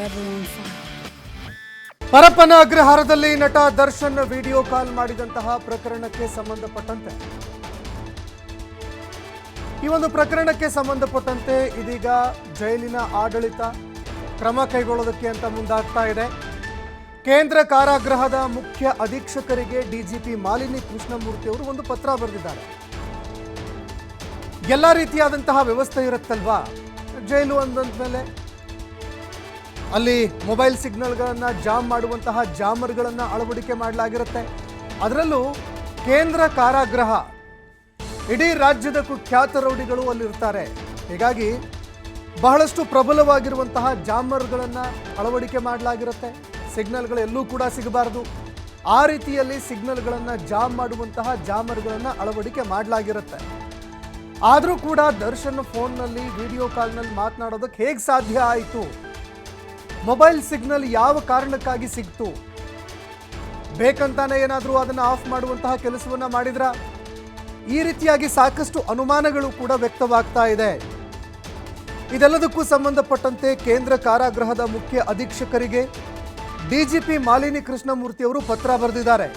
everyone fine. Parappana ಅಗ್ರಹಾರದಲ್ಲಿ ನಟ Darshan video call ಮಾಡಿದಂತಹ ಪ್ರಕರಣಕ್ಕೆ ಸಂಬಂಧಪಟ್ಟಂತೆ ಈ ಒಂದು ಪ್ರಕರಣಕ್ಕೆ ಸಂಬಂಧಪಟ್ಟಂತೆ ಇದೀಗ ಜೈಲಿನ ಆಡಳಿತ ಕ್ರಮ ಕೈಗೊಳ್ಳೋದಕ್ಕೆ ಅಂತ ಮುಂದಾಗ್ತಾ ಇದೆ. ಕೇಂದ್ರ ಕಾರಾಗೃಹದ ಮುಖ್ಯ ಅಧೀಕ್ಷಕರಿಗೆ ಡಿಜಿಪಿ ಮಾಲಿನಿ ಕೃಷ್ಣಮೂರ್ತಿ ಅವರು ಒಂದು ಪತ್ರ ಬರೆದಿದ್ದಾರೆ. ಎಲ್ಲ ರೀತಿಯಾದಂತಹ ವ್ಯವಸ್ಥೆ ಇರುತ್ತಲ್ವಾ ಜೈಲು ಅಂದಂತಮೇಲೆ, ಅಲ್ಲಿ ಮೊಬೈಲ್ ಸಿಗ್ನಲ್ಗಳನ್ನು ಜಾಮ್ ಮಾಡುವಂತಹ ಜಾಮರ್ಗಳನ್ನು ಅಳವಡಿಕೆ ಮಾಡಲಾಗಿರುತ್ತೆ. ಅದರಲ್ಲೂ ಕೇಂದ್ರ ಕಾರಾಗೃಹ ಇಡೀ ರಾಜ್ಯದ ಕುಖ್ಯಾತ ರೌಡಿಗಳು ಅಲ್ಲಿರ್ತಾರೆ. ಹೀಗಾಗಿ ಬಹಳಷ್ಟು ಪ್ರಬಲವಾಗಿರುವಂತಹ ಜಾಮರ್ಗಳನ್ನು ಅಳವಡಿಕೆ ಮಾಡಲಾಗಿರುತ್ತೆ. ಸಿಗ್ನಲ್ಗಳು ಎಲ್ಲೂ ಕೂಡ ಸಿಗಬಾರದು, ಆ ರೀತಿಯಲ್ಲಿ ಸಿಗ್ನಲ್ಗಳನ್ನು ಜಾಮ್ ಮಾಡುವಂತಹ ಜಾಮರ್ಗಳನ್ನು ಅಳವಡಿಕೆ ಮಾಡಲಾಗಿರುತ್ತೆ. ಆದರೂ ಕೂಡ ದರ್ಶನ್ ಫೋನ್ನಲ್ಲಿ ವಿಡಿಯೋ ಕಾಲ್ನಲ್ಲಿ ಮಾತನಾಡೋದಕ್ಕೆ ಹೇಗೆ ಸಾಧ್ಯ ಆಯಿತು? ಮೊಬೈಲ್ ಸಿಗ್ನಲ್ ಯಾವ ಕಾರಣಕ್ಕಾಗಿ ಸಿಕ್ತು? ಬೇಕಂತಾನೆ ಏನಾದರೂ ಅದನ್ನು ಆಫ್ ಮಾಡುವಂತಹ ಕೆಲಸವನ್ನ ಮಾಡಿದ್ರ? ಈ ರೀತಿಯಾಗಿ ಸಾಕಷ್ಟು ಅನುಮಾನಗಳು ಕೂಡ ವ್ಯಕ್ತವಾಗ್ತಾ ಇದೆ. ಇದೆಲ್ಲದಕ್ಕೂ ಸಂಬಂಧಪಟ್ಟಂತೆ ಕೇಂದ್ರ ಕಾರಾಗೃಹದ ಮುಖ್ಯ ಅಧೀಕ್ಷಕರಿಗೆ ಡಿಜಿಪಿ ಮಾಲಿನಿ ಕೃಷ್ಣಮೂರ್ತಿ ಅವರು ಪತ್ರ ಬರೆದಿದ್ದಾರೆ.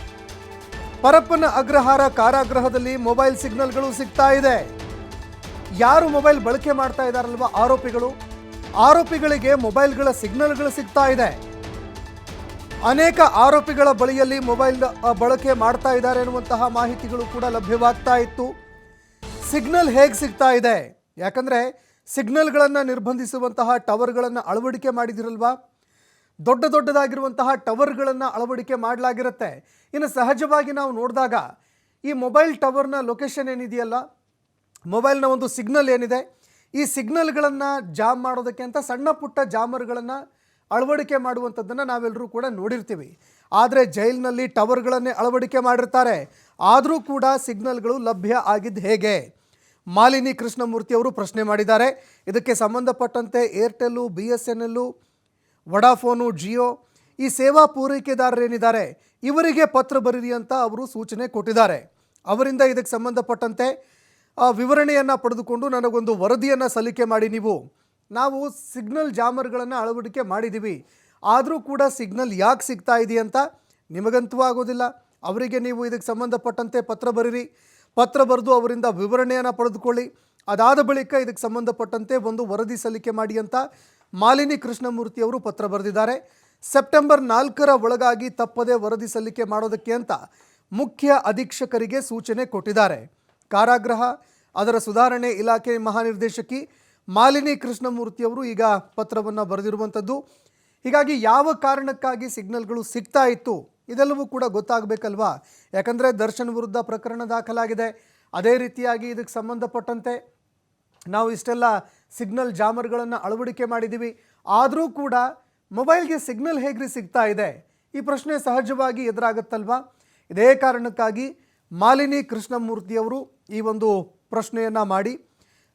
ಪರಪ್ಪನ ಅಗ್ರಹಾರ ಕಾರಾಗೃಹದಲ್ಲಿ ಮೊಬೈಲ್ ಸಿಗ್ನಲ್ಗಳು ಸಿಗ್ತಾ ಇದೆ. ಯಾರು ಮೊಬೈಲ್ ಬಳಕೆ ಮಾಡ್ತಾ ಇದ್ದಾರಲ್ವಾ ಆರೋಪಿಗಳಿಗೆ ಮೊಬೈಲ್ಗಳ ಸಿಗ್ನಲ್ಗಳು ಸಿಗ್ತಾ ಇದೆ. ಅನೇಕ ಆರೋಪಿಗಳ ಬಳಿಯಲ್ಲಿ ಮೊಬೈಲ್ ಬಳಕೆ ಮಾಡ್ತಾ ಇದ್ದಾರೆ ಎನ್ನುವಂತಹ ಮಾಹಿತಿಗಳು ಕೂಡ ಲಭ್ಯವಾಗ್ತಾ ಇತ್ತು. ಸಿಗ್ನಲ್ ಹೇಗೆ ಸಿಗ್ತಾ ಇದೆ? ಯಾಕಂದರೆ ಸಿಗ್ನಲ್ಗಳನ್ನು ನಿರ್ಬಂಧಿಸುವಂತಹ ಟವರ್ಗಳನ್ನು ಅಳವಡಿಕೆ ಮಾಡಿದಿರಲ್ವಾ, ದೊಡ್ಡದಾಗಿರುವಂತಹ ಟವರ್ಗಳನ್ನು ಅಳವಡಿಕೆ ಮಾಡಲಾಗಿರುತ್ತೆ. ಇನ್ನು ಸಹಜವಾಗಿ ನಾವು ನೋಡಿದಾಗ ಈ ಮೊಬೈಲ್ ಟವರ್ನ ಲೊಕೇಶನ್ ಏನಿದೆಯಲ್ಲ, ಮೊಬೈಲ್ನ ಒಂದು ಸಿಗ್ನಲ್ ಏನಿದೆ, ಈ ಸಿಗ್ನಲ್ಗಳನ್ನು ಜಾಮ್ ಮಾಡೋದಕ್ಕೆ ಅಂತ ಸಣ್ಣ ಪುಟ್ಟ ಜಾಮರ್ಗಳನ್ನು ಅಳವಡಿಕೆ ಮಾಡುವಂಥದ್ದನ್ನು ನಾವೆಲ್ಲರೂ ಕೂಡ ನೋಡಿರ್ತೀವಿ. ಆದರೆ ಜೈಲಿನಲ್ಲಿ ಟವರ್ಗಳನ್ನೇ ಅಳವಡಿಕೆ ಮಾಡಿರ್ತಾರೆ. ಆದರೂ ಕೂಡ ಸಿಗ್ನಲ್ಗಳು ಲಭ್ಯ ಆಗಿದ್ದು ಹೇಗೆ? ಮಾಲಿನಿ ಕೃಷ್ಣಮೂರ್ತಿ ಅವರು ಪ್ರಶ್ನೆ ಮಾಡಿದ್ದಾರೆ. ಇದಕ್ಕೆ ಸಂಬಂಧಪಟ್ಟಂತೆ ಏರ್ಟೆಲ್ಲು, BSNL, ವಡಾಫೋನು, ಜಿಯೋ ಈ ಸೇವಾ ಪೂರೈಕೆದಾರರೇನಿದ್ದಾರೆ ಇವರಿಗೆ ಪತ್ರ ಬರೀರಿ ಅಂತ ಅವರು ಸೂಚನೆ ಕೊಟ್ಟಿದ್ದಾರೆ. ಅವರಿಂದ ಇದಕ್ಕೆ ಸಂಬಂಧಪಟ್ಟಂತೆ ವಿವರಣೆಯನ್ನು ಪಡೆದುಕೊಂಡು ನನಗೊಂದು ವರದಿಯನ್ನು ಸಲ್ಲಿಕೆ ಮಾಡಿ. ನಾವು ಸಿಗ್ನಲ್ ಜಾಮರ್ಗಳನ್ನು ಅಳವಡಿಕೆ ಮಾಡಿದ್ದೀವಿ, ಆದರೂ ಕೂಡ ಸಿಗ್ನಲ್ ಯಾಕೆ ಸಿಗ್ತಾ ಇದೆಯಂತ ನಿಮಗಂತೂ ಆಗೋದಿಲ್ಲ. ಅವರಿಗೆ ನೀವು ಇದಕ್ಕೆ ಸಂಬಂಧಪಟ್ಟಂತೆ ಪತ್ರ ಬರೀರಿ, ಪತ್ರ ಬರೆದು ಅವರಿಂದ ವಿವರಣೆಯನ್ನು ಪಡೆದುಕೊಳ್ಳಿ. ಅದಾದ ಬಳಿಕ ಇದಕ್ಕೆ ಸಂಬಂಧಪಟ್ಟಂತೆ ಒಂದು ವರದಿ ಸಲ್ಲಿಕೆ ಮಾಡಿ ಅಂತ ಮಾಲಿನಿ ಕೃಷ್ಣಮೂರ್ತಿ ಅವರು ಪತ್ರ ಬರೆದಿದ್ದಾರೆ. ಸೆಪ್ಟೆಂಬರ್ 4ರ ಒಳಗಾಗಿ ತಪ್ಪದೇ ವರದಿ ಸಲ್ಲಿಕೆ ಮಾಡೋದಕ್ಕೆ ಅಂತ ಮುಖ್ಯ ಅಧೀಕ್ಷಕರಿಗೆ ಸೂಚನೆ ಕೊಟ್ಟಿದ್ದಾರೆ. ಕಾರಾಗೃಹ ಅದರ ಸುಧಾರಣೆ ಇಲಾಖೆ ಮಹಾನಿರ್ದೇಶಕಿ ಮಾಲಿನಿ ಕೃಷ್ಣಮೂರ್ತಿ ಅವರು ಈಗ ಪತ್ರವನ್ನು ಬರೆದಿರುವಂಥದ್ದು. ಹೀಗಾಗಿ ಯಾವ ಕಾರಣಕ್ಕಾಗಿ ಸಿಗ್ನಲ್ಗಳು ಸಿಗ್ತಾ ಇತ್ತು ಇದೆಲ್ಲವೂ ಕೂಡ ಗೊತ್ತಾಗಬೇಕಲ್ವಾ. ಯಾಕಂದರೆ ದರ್ಶನ್ ವಿರುದ್ಧ ಪ್ರಕರಣ ದಾಖಲಾಗಿದೆ. ಅದೇ ರೀತಿಯಾಗಿ ಇದಕ್ಕೆ ಸಂಬಂಧಪಟ್ಟಂತೆ ನಾವು ಇಷ್ಟೆಲ್ಲ ಸಿಗ್ನಲ್ ಜಾಮರ್ಗಳನ್ನು ಅಳವಡಿಕೆ ಮಾಡಿದ್ದೀವಿ, ಆದರೂ ಕೂಡ ಮೊಬೈಲ್ಗೆ ಸಿಗ್ನಲ್ ಹೇಗ್ರಿ ಸಿಗ್ತಾ ಇದೆ? ಈ ಪ್ರಶ್ನೆ ಸಹಜವಾಗಿ ಎದುರಾಗುತ್ತಲ್ವಾ. ಇದೇ ಕಾರಣಕ್ಕಾಗಿ ಮಾಲಿನಿ ಕೃಷ್ಣಮೂರ್ತಿಯವರು ಈ ಒಂದು ಪ್ರಶ್ನೆಯನ್ನು ಮಾಡಿ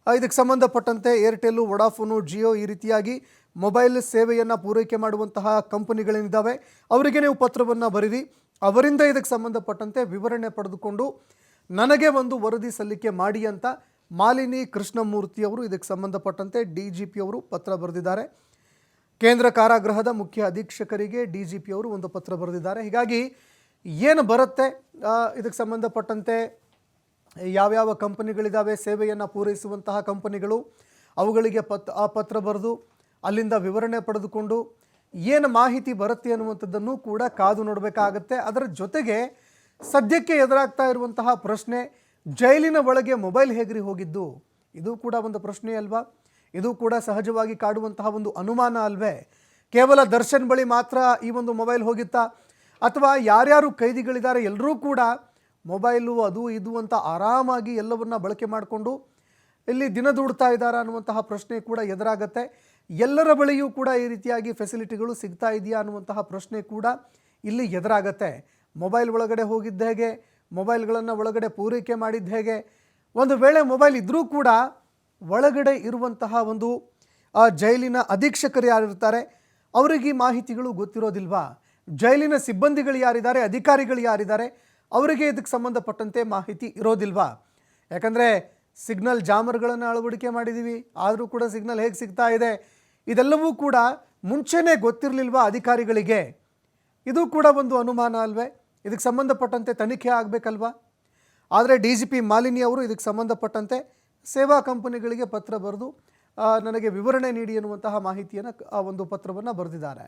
ಇದಕ್ಕೆ ಸಂಬಂಧಪಟ್ಟಂತೆ ಏರ್ಟೆಲ್ಲು, ವಡಾಫೋನು, ಜಿಯೋ ಈ ರೀತಿಯಾಗಿ ಮೊಬೈಲ್ ಸೇವೆಯನ್ನು ಪೂರೈಕೆ ಮಾಡುವಂತಹ ಕಂಪನಿಗಳೇನಿದ್ದಾವೆ ಅವರಿಗೆ ನೀವು ಪತ್ರವನ್ನು ಬರೀರಿ, ಅವರಿಂದ ಇದಕ್ಕೆ ಸಂಬಂಧಪಟ್ಟಂತೆ ವಿವರಣೆ ಪಡೆದುಕೊಂಡು ನನಗೆ ಒಂದು ವರದಿ ಸಲ್ಲಿಕೆ ಮಾಡಿ ಅಂತ ಮಾಲಿನಿ ಕೃಷ್ಣಮೂರ್ತಿಯವರು ಇದಕ್ಕೆ ಸಂಬಂಧಪಟ್ಟಂತೆ DGP ಅವರು ಪತ್ರ ಬರೆದಿದ್ದಾರೆ. ಕೇಂದ್ರ ಕಾರಾಗೃಹದ ಮುಖ್ಯ ಅಧೀಕ್ಷಕರಿಗೆ DGP ಅವರು ಒಂದು ಪತ್ರ ಬರೆದಿದ್ದಾರೆ. ಹೀಗಾಗಿ ಏನು ಬರುತ್ತೆ ಇದಕ್ಕೆ ಸಂಬಂಧಪಟ್ಟಂತೆ ಯಾವ್ಯಾವ ಕಂಪನಿಗಳಿದ್ದಾವೆ ಸೇವೆಯನ್ನು ಪೂರೈಸುವಂತಹ ಕಂಪನಿಗಳು, ಅವುಗಳಿಗೆ ಪತ್ರ ಬರೆದು ಅಲ್ಲಿಂದ ವಿವರಣೆ ಪಡೆದುಕೊಂಡು ಏನು ಮಾಹಿತಿ ಬರುತ್ತೆ ಅನ್ನುವಂಥದ್ದನ್ನು ಕೂಡ ಕಾದು ನೋಡಬೇಕಾಗತ್ತೆ. ಅದರ ಜೊತೆಗೆ ಸದ್ಯಕ್ಕೆ ಎದುರಾಗ್ತಾ ಇರುವಂತಹ ಪ್ರಶ್ನೆ, ಜೈಲಿನ ಒಳಗೆ ಮೊಬೈಲ್ ಹೇಗ್ರಿ ಹೋಗಿದ್ದು? ಇದು ಕೂಡ ಒಂದು ಪ್ರಶ್ನೆ ಅಲ್ವಾ. ಇದು ಕೂಡ ಸಹಜವಾಗಿ ಕಾಡುವಂತಹ ಒಂದು ಅನುಮಾನ ಅಲ್ವೇ? ಕೇವಲ ದರ್ಶನ್ ಬಳಿ ಮಾತ್ರ ಈ ಒಂದು ಮೊಬೈಲ್ ಹೋಗಿತ್ತಾ, ಅಥವಾ ಯಾರ್ಯಾರು ಕೈದಿಗಳಿದ್ದಾರೆ ಎಲ್ಲರೂ ಕೂಡ ಮೊಬೈಲು ಅದು ಇದು ಅಂತ ಆರಾಮಾಗಿ ಎಲ್ಲವನ್ನ ಬಳಕೆ ಮಾಡಿಕೊಂಡು ಇಲ್ಲಿ ದಿನ ದೂಡ್ತಾ ಇದ್ದಾರಾ ಅನ್ನುವಂತಹ ಪ್ರಶ್ನೆ ಕೂಡ ಎದುರಾಗತ್ತೆ. ಎಲ್ಲರ ಬಳಿಯೂ ಕೂಡ ಈ ರೀತಿಯಾಗಿ ಫೆಸಿಲಿಟಿಗಳು ಸಿಗ್ತಾ ಇದೆಯಾ ಅನ್ನುವಂತಹ ಪ್ರಶ್ನೆ ಕೂಡ ಇಲ್ಲಿ ಎದುರಾಗತ್ತೆ. ಮೊಬೈಲ್ ಒಳಗಡೆ ಹೋಗಿದ್ದ ಹೇಗೆ, ಮೊಬೈಲ್ಗಳನ್ನು ಒಳಗಡೆ ಪೂರೈಕೆ ಮಾಡಿದ್ದ ಹೇಗೆ? ಒಂದು ವೇಳೆ ಮೊಬೈಲ್ ಇದ್ದರೂ ಕೂಡ ಒಳಗಡೆ ಇರುವಂತಹ ಒಂದು ಜೈಲಿನ ಅಧೀಕ್ಷಕರು ಯಾರಿರ್ತಾರೆ ಅವರಿಗೆ ಈ ಮಾಹಿತಿಗಳು ಗೊತ್ತಿರೋದಿಲ್ವಾ? ಜೈಲಿನ ಸಿಬ್ಬಂದಿಗಳು ಯಾರಿದ್ದಾರೆ, ಅಧಿಕಾರಿಗಳು ಯಾರಿದ್ದಾರೆ ಅವರಿಗೆ ಇದಕ್ಕೆ ಸಂಬಂಧಪಟ್ಟಂತೆ ಮಾಹಿತಿ ಇರೋದಿಲ್ವಾ? ಯಾಕಂದರೆ ಸಿಗ್ನಲ್ ಜಾಮರ್ಗಳನ್ನು ಅಳವಡಿಕೆ ಮಾಡಿದ್ದೀವಿ, ಆದರೂ ಕೂಡ ಸಿಗ್ನಲ್ ಹೇಗೆ ಸಿಗ್ತಾ ಇದೆ ಇದೆಲ್ಲವೂ ಕೂಡ ಮುಂಚೆನೇ ಗೊತ್ತಿರಲಿಲ್ವಾ ಅಧಿಕಾರಿಗಳಿಗೆ? ಇದು ಕೂಡ ಒಂದು ಅನುಮಾನ ಅಲ್ವೇ? ಇದಕ್ಕೆ ಸಂಬಂಧಪಟ್ಟಂತೆ ತನಿಖೆ ಆಗಬೇಕಲ್ವಾ? ಆದರೆ DGP ಮಾಲಿನಿ ಅವರು ಇದಕ್ಕೆ ಸಂಬಂಧಪಟ್ಟಂತೆ ಸೇವಾ ಕಂಪನಿಗಳಿಗೆ ಪತ್ರ ಬರೆದು ನನಗೆ ವಿವರಣೆ ನೀಡಿ ಎನ್ನುವಂತಹ ಮಾಹಿತಿಯನ್ನು ಒಂದು ಪತ್ರವನ್ನು ಬರೆದಿದ್ದಾರೆ.